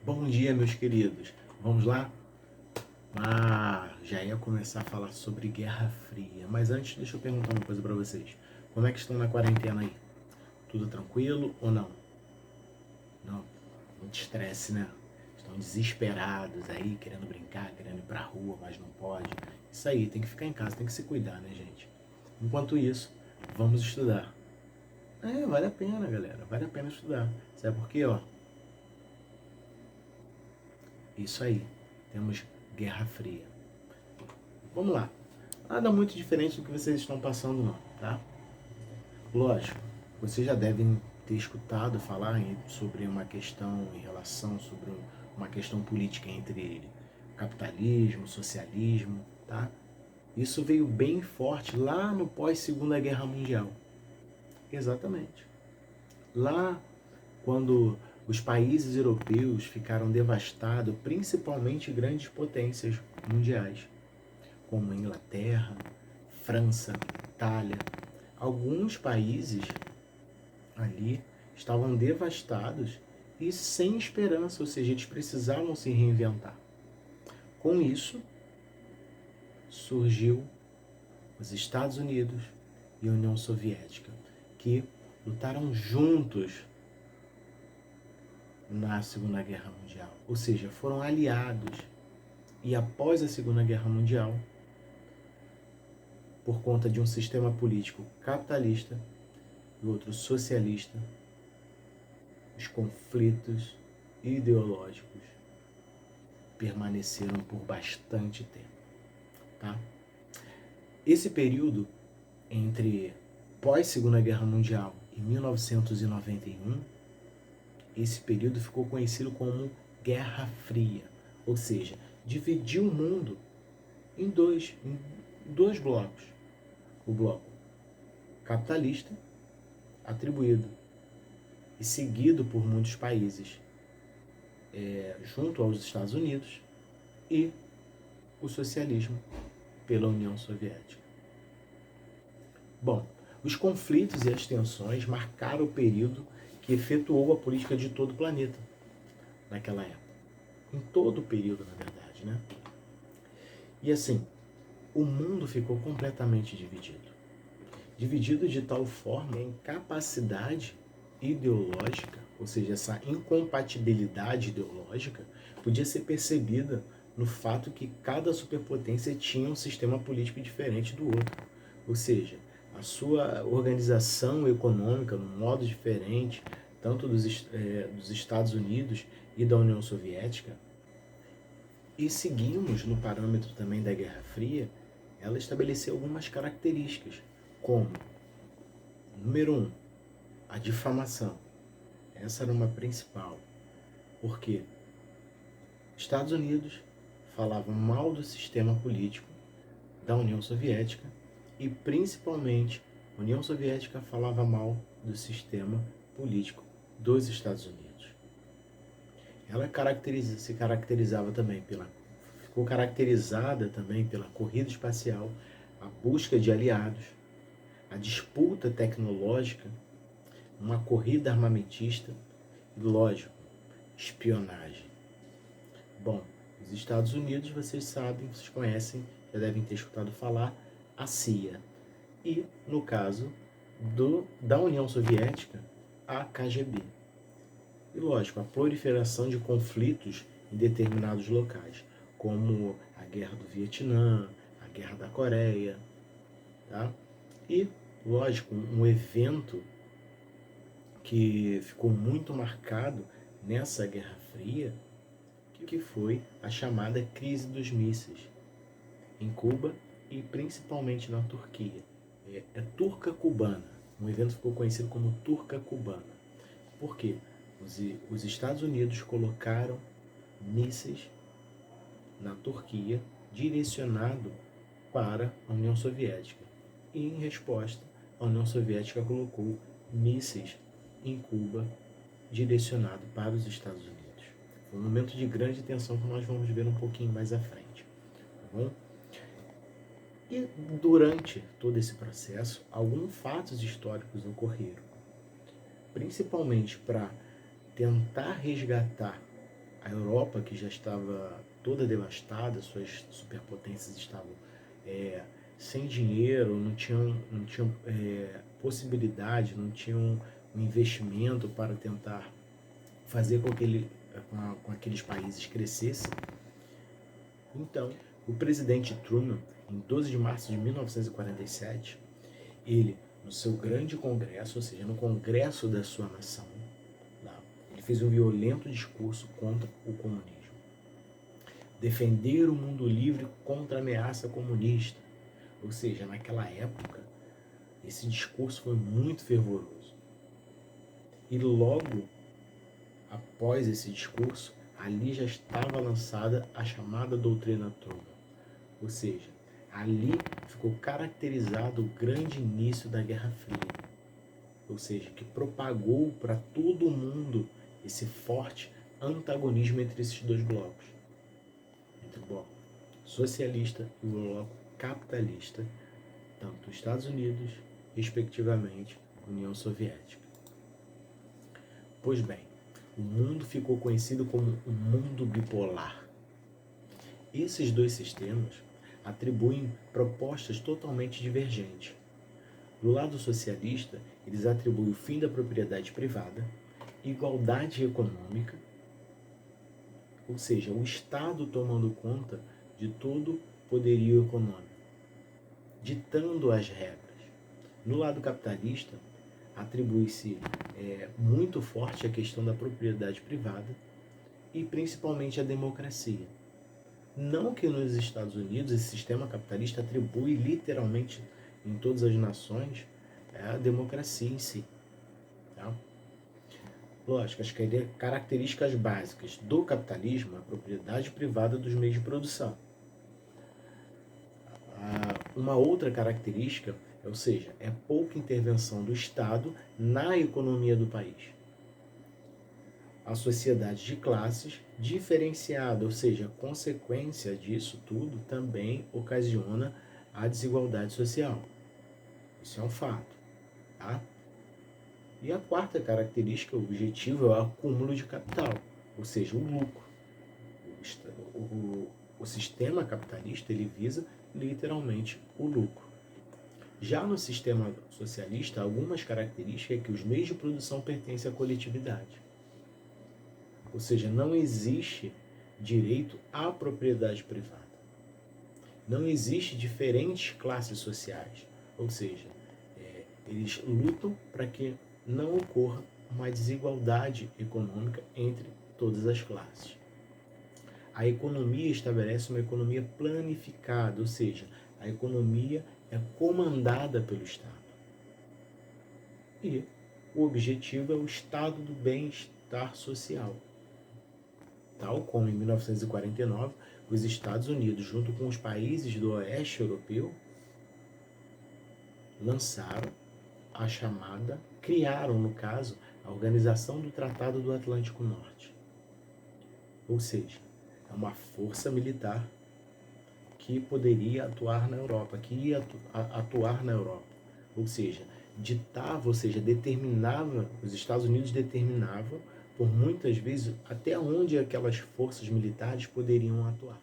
Bom dia, meus queridos. Vamos lá? Já ia começar a falar sobre Guerra Fria. Mas antes, deixa eu perguntar uma coisa pra vocês. Como é que estão na quarentena aí? Tudo tranquilo ou não? Não? Muito estresse, né? Estão desesperados aí, querendo brincar, querendo ir pra rua, mas não pode. Isso aí, tem que ficar em casa, tem que se cuidar, né, gente? Enquanto isso, vamos estudar. Vale a pena, galera. Vale a pena estudar. Sabe por quê, ó? Isso aí. Temos Guerra Fria. Vamos lá. Nada muito diferente do que vocês estão passando, não, tá? Lógico, vocês já devem ter escutado falar sobre uma questão em relação sobre uma questão política entre capitalismo, socialismo, tá? Isso veio bem forte lá no pós-Segunda Guerra Mundial. Exatamente. Lá, quando os países europeus ficaram devastados, principalmente grandes potências mundiais, como Inglaterra, França, Itália. Alguns países ali estavam devastados e sem esperança, ou seja, eles precisavam se reinventar. Com isso, surgiu os Estados Unidos e a União Soviética, que lutaram juntos na Segunda Guerra Mundial, ou seja, foram aliados. E após a Segunda Guerra Mundial, por conta de um sistema político capitalista e outro socialista, os conflitos ideológicos permaneceram por bastante tempo, tá? Esse período entre pós-Segunda Guerra Mundial e 1991, esse período ficou conhecido como Guerra Fria, ou seja, dividiu o mundo em dois blocos. O bloco capitalista, atribuído e seguido por muitos países junto aos Estados Unidos, e o socialismo pela União Soviética. Bom, os conflitos e as tensões marcaram o período que efetuou a política de todo o planeta naquela época. Em todo o período, na verdade, né? E assim, o mundo ficou completamente dividido. Dividido de tal forma que a incapacidade ideológica, ou seja, essa incompatibilidade ideológica, podia ser percebida no fato que cada superpotência tinha um sistema político diferente do outro. Ou seja, a sua organização econômica, num modo diferente, tanto dos Estados Unidos e da União Soviética. E seguimos no parâmetro também da Guerra Fria, ela estabeleceu algumas características, como, número 1, a difamação. Essa era uma principal, porque Estados Unidos falavam mal do sistema político da União Soviética e, principalmente, a União Soviética falava mal do sistema político dos Estados Unidos. Ela se caracterizava também ficou caracterizada também pela corrida espacial, a busca de aliados, a disputa tecnológica, uma corrida armamentista e, lógico, espionagem. Bom, os Estados Unidos, vocês sabem, vocês conhecem, já devem ter escutado falar, a CIA. E, no caso da União Soviética, a KGB. E, lógico, a proliferação de conflitos em determinados locais, como a Guerra do Vietnã, a Guerra da Coreia, tá? E, lógico, um evento que ficou muito marcado nessa Guerra Fria, que foi a chamada crise dos mísseis, em Cuba e principalmente na Turquia. É turca cubana, um evento ficou conhecido como turca cubana. Por quê? Os Estados Unidos colocaram mísseis na Turquia direcionado para a União Soviética. E, em resposta, a União Soviética colocou mísseis em Cuba direcionado para os Estados Unidos. Foi um momento de grande tensão que nós vamos ver um pouquinho mais à frente. Tá bom? E durante todo esse processo, alguns fatos históricos ocorreram, principalmente para tentar resgatar a Europa, que já estava toda devastada, suas superpotências estavam sem dinheiro, não tinham possibilidade, não tinham um investimento para tentar fazer com aqueles países crescessem. Então, o presidente Truman, em 12 de março de 1947, ele, no seu grande congresso, ou seja, no congresso da sua nação, ele fez um violento discurso contra o comunismo. Defender o mundo livre contra a ameaça comunista. Ou seja, naquela época, esse discurso foi muito fervoroso. E logo após esse discurso, ali já estava lançada a chamada doutrina Truman. Ou seja, ali ficou caracterizado o grande início da Guerra Fria. Ou seja, que propagou para todo o mundo esse forte antagonismo entre esses dois blocos. Entre o bloco socialista e o bloco capitalista, tanto os Estados Unidos, respectivamente, União Soviética. Pois bem, o mundo ficou conhecido como um mundo bipolar. Esses dois sistemas atribuem propostas totalmente divergentes. Do lado socialista, eles atribuem o fim da propriedade privada, igualdade econômica, ou seja, o Estado tomando conta de todo o poderio econômico, ditando as regras. No lado capitalista, atribui-se muito forte a questão da propriedade privada e principalmente a democracia. Não que nos Estados Unidos esse sistema capitalista atribui literalmente em todas as nações a democracia em si. Tá? Lógico, as características básicas do capitalismo é a propriedade privada dos meios de produção. Uma outra característica, ou seja, é pouca intervenção do Estado na economia do país. A sociedade de classes diferenciada, ou seja, a consequência disso tudo também ocasiona a desigualdade social. Isso é um fato. Tá? E a quarta característica, o objetivo, é o acúmulo de capital, ou seja, o lucro. O sistema capitalista ele visa literalmente o lucro. Já no sistema socialista, algumas características é que os meios de produção pertencem à coletividade. Ou seja, não existe direito à propriedade privada. Não existe diferentes classes sociais. Ou seja, eles lutam para que não ocorra uma desigualdade econômica entre todas as classes. A economia estabelece uma economia planificada, ou seja, a economia é comandada pelo Estado. E o objetivo é o estado do bem-estar social. Tal como em 1949, os Estados Unidos, junto com os países do oeste europeu, criaram, no caso, a Organização do Tratado do Atlântico Norte. Ou seja, é uma força militar que poderia atuar na Europa, que ia atuar na Europa. Ou seja, determinava, os Estados Unidos determinavam, por muitas vezes, até onde aquelas forças militares poderiam atuar.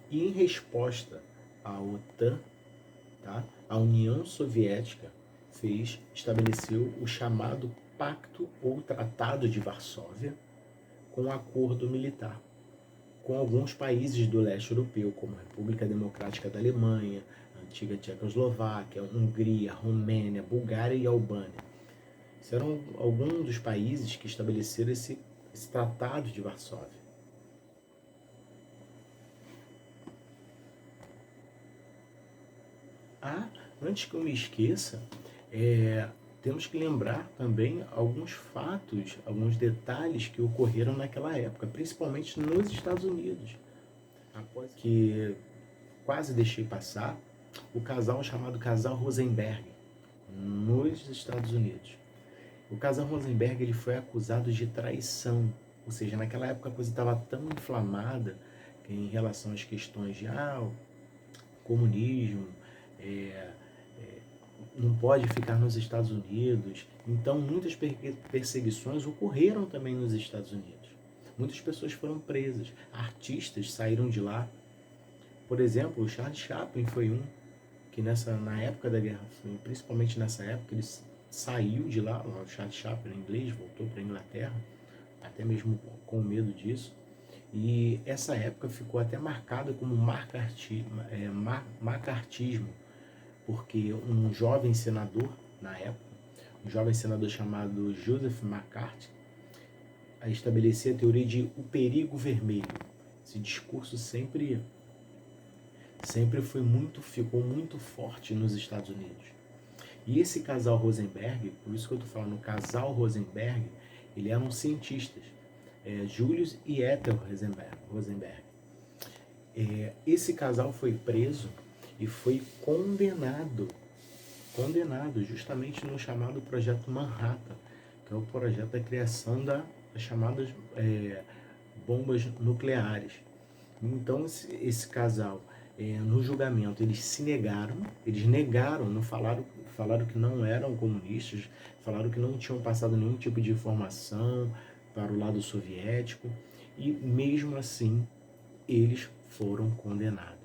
E em resposta à OTAN, a União Soviética estabeleceu o chamado Pacto ou Tratado de Varsóvia com um acordo militar com alguns países do leste europeu, como a República Democrática da Alemanha, a antiga Tchecoslováquia, Hungria, Romênia, Bulgária e Albânia. Esses eram alguns dos países que estabeleceram esse Tratado de Varsóvia. Antes que eu me esqueça, temos que lembrar também alguns fatos, alguns detalhes que ocorreram naquela época, principalmente nos Estados Unidos. Após que quase deixei passar, o casal chamado Casal Rosenberg, nos Estados Unidos. O casal Rosenberg ele foi acusado de traição, ou seja, naquela época a coisa estava tão inflamada em relação às questões de comunismo, não pode ficar nos Estados Unidos. Então, muitas perseguições ocorreram também nos Estados Unidos. Muitas pessoas foram presas, artistas saíram de lá. Por exemplo, o Charles Chaplin foi um que na época da Guerra Fria, principalmente nessa época, ele saiu de lá, o Charles Chaplin, inglês, voltou para a Inglaterra, até mesmo com medo disso. E essa época ficou até marcada como macartismo, porque um jovem senador, na época, um jovem senador chamado Joseph McCarthy, estabelecia a teoria de o perigo vermelho. Esse discurso sempre ficou muito forte nos Estados Unidos. E esse casal Rosenberg, por isso que eu estou falando, o casal Rosenberg, eles eram cientistas, Julius e Ethel Rosenberg. Esse casal foi preso e foi condenado justamente no chamado Projeto Manhattan, que é o projeto da criação das chamadas bombas nucleares. Então esse casal, no julgamento, eles negaram, não falaram que não eram comunistas, falaram que não tinham passado nenhum tipo de informação para o lado soviético, e mesmo assim eles foram condenados.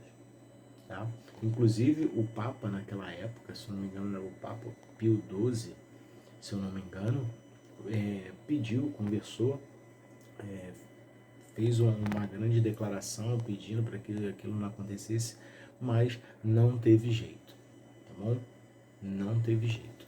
Tá? Inclusive o Papa naquela época, se eu não me engano era o Papa Pio XII, se eu não me engano, pediu, conversou, fez uma grande declaração pedindo para que aquilo não acontecesse, mas não teve jeito, tá bom? Não teve jeito.